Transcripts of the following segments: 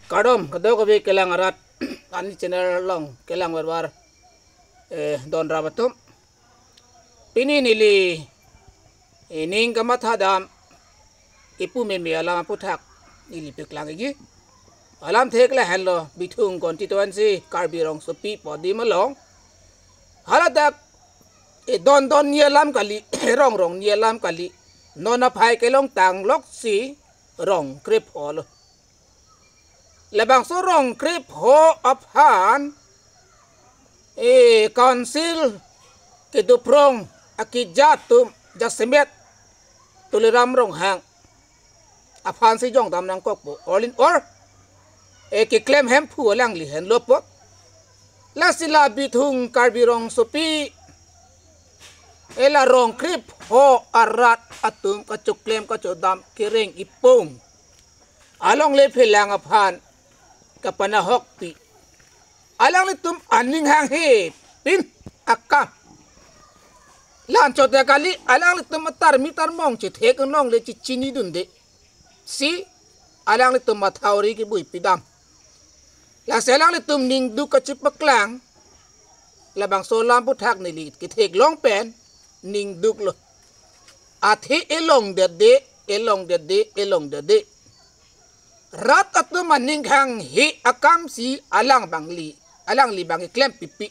Kadom kado ko bi kelang arat ani channel long kelang warwar don rabatum pini nili ining kamat hadam ipu me alam puthak nili peklang gi alam thekla hello bithung constituency karbirong sopi podi malong haladak don nielam kali rong nielam kali nona phai kelong tang lok si rong krip holo lebang sorong krip ho aphan council keduprong akijatum jasemet tuliram rong hang aphan si jong dam nang kok bo all in or ki claim hem phu lang li hen lopot la sila bithung karbirong sopi ela rong krip ho arat atum kachuk claim kachudam kiring ipong along le philang aphan kapanahok pi alang litum aning hang he pin akka lan chote kali alang litum matar mitar mong chi thek long le chi chini dunde si alang litum mathauri ki bui pidam la selang litum ning du ka chi paklang labang solam puthak ni lit ki thek long pen ning duk lo athi elong de rat atu maning hang hi akam si alang li bang klem pipi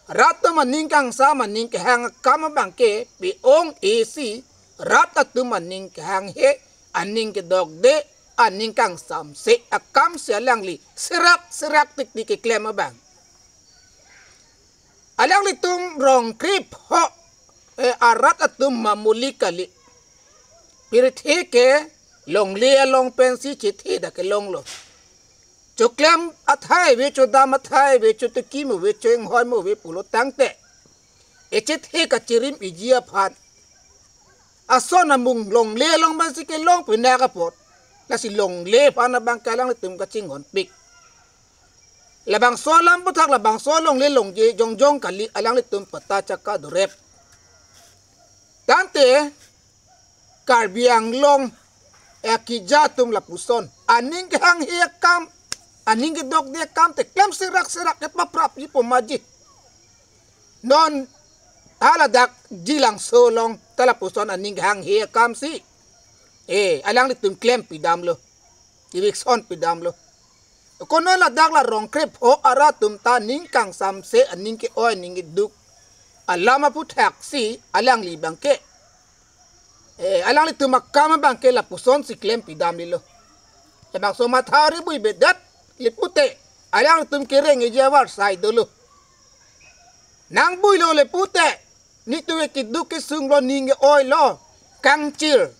rat maning kang sa maning hang akam bang ke pi ong esi rat atu maning hang he aning ke dog de aning kang sam se akam si alang li serak tik ke klem bang alang li tum rong krip ho arat atu mamuli kali pirit he ke long le long pensi chithi da ke long lo choklem athai we chodam athai we chotuki mu we cheng hoi mu we pulo tangte e chithi ka chirim ijia phat asona mung long le long pensi ke long pina ka pot la si long le pana bang kalang tum ka chingon pik la bang solam puthak la bang solong le long je jong kali alang le tum pata chaka durep tante karbiang long akijatum lapuson aning hang hiakam aning dog de kam te klem serak et paprap yi pomaji non haladak jilang solong talapuson aning hang hiakam si alang litum klem pidam lo dirikson pidam lo kono la dak la rong krep ho aratum ta ning kang samse aning ke oy ning duk alama puthak si alang li bangke alang li tumakama bang ke la puson si klem pidam lilo lebang so mathari bui bedat lipute alang tum kireng ejawar sai dulu nang bui lo lepute ni tuwe kiduk ke sunglo ninge oy lo kangchir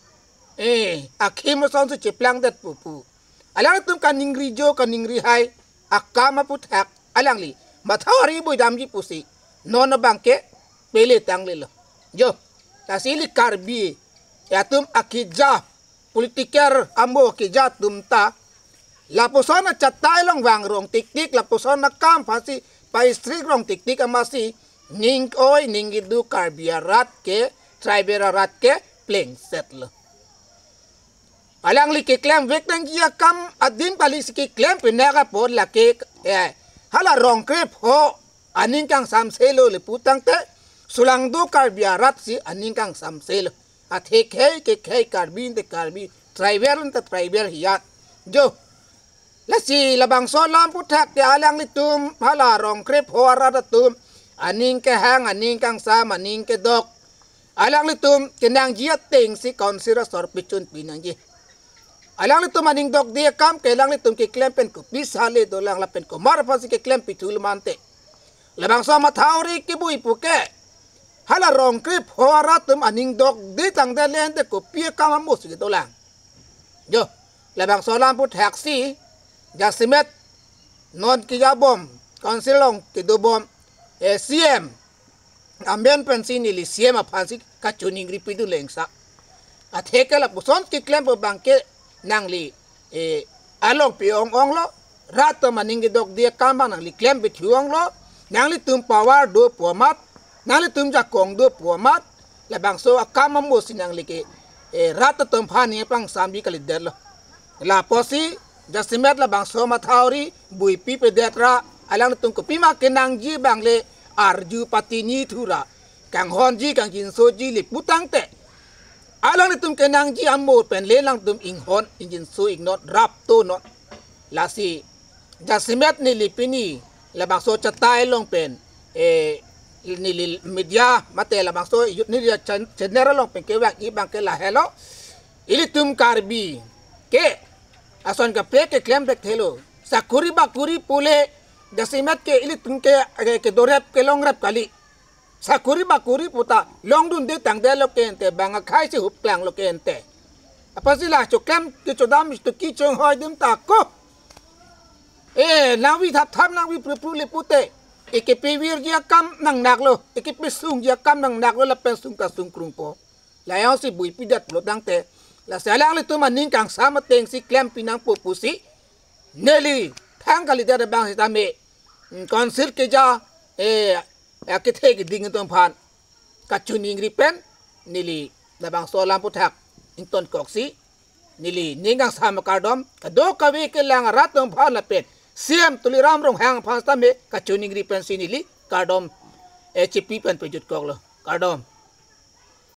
akhimo son su cheplang dat pupu alang tum kaning rijo kaning rihai akama puthak alang li mathari bui dam ji pusi nona bang ke pele tang lilo jo tasili karbi yatum akija politiker ambo akija tumta laposona chatay long wang rong tik laposona kam pasi paistrik rong tik amasi ning oy ning idu karbiarat ke triberarat ke pleng setlo alang li ke klem vek nang kia kam adin pali ki klem pinaka pod la ke hala rong krep ho aning kang samselo le putang te sulang do karbiarat si aning kang samselo athe ke karbin triber hiyat jo lasi labang solam puthak te alang litum hala rong krep ho aradatum aning ke hang aning kang sam aning ke dok alang litum kenang jiat teng si konsira sor pichun pinangji alang litum aning dok dia kam ke lang litum ke klempen ko pisale do lang lapen ko mar pa si ke klem pitul mante labang so mathauri ki bui puke hala rong krip ho aratum aning dok di tang de lende ko pie kama mus gitu lang jo labang solam put haksi jasimet non kijabom konsilong kidubom cm amben pensin ili cm apansi kachuning ripidu lengsa athekela puson ki klem bangke nangli along piong ong lo rato maning dok dia kama nangli klem bithuang lo nangli tum power do pomat nali tum jakong do puamat labang so akama mo sinang like rata tum phani pang sambi kali derlo la posi jasimet la bang so mathauri bui pi pe detra alang tung ko pi ma kenang ji bang le arju patini thura kang hon ji kang jin so ji li putang te alang tung kenang ji amor pen le lang tum ing hon jin so ing not rap to not la si jasimet ni lipini la bang so chatai long pen ni media mate la bang so ni general long pen ke wak i bang ke la hello ilitum karbi ke ason ka pe ke klem bek thelo sakuri bakuri pule jasimet ke ilitum ke dorep ke long rap kali sakuri bakuri puta long dun de tang de lo ke ente bang khai se hup klang lo ke ente apa sila chokem ke chodam stu ki chong hoy dim ta ko nawi thap thap nawi pru le pute ke pewir dia kam nang nak lo ke pesung dia kam nang nak lo la pesung ka sung krung po la yang si bui pidat lo dang te la salang le tu maning kang sama teng si klem pinang pu pusi neli thang kali da bang si tame konsil ke ja ke the ke ding ton phan ka chuning ripen nili da bang so lam puthak inton koksi nili ningang sama kardom ka do ka we ke lang rat ton phan la pet siam tuliram rong hang phas tame ka chuning ripen sinili kardom HP pen pejut kok lo kardom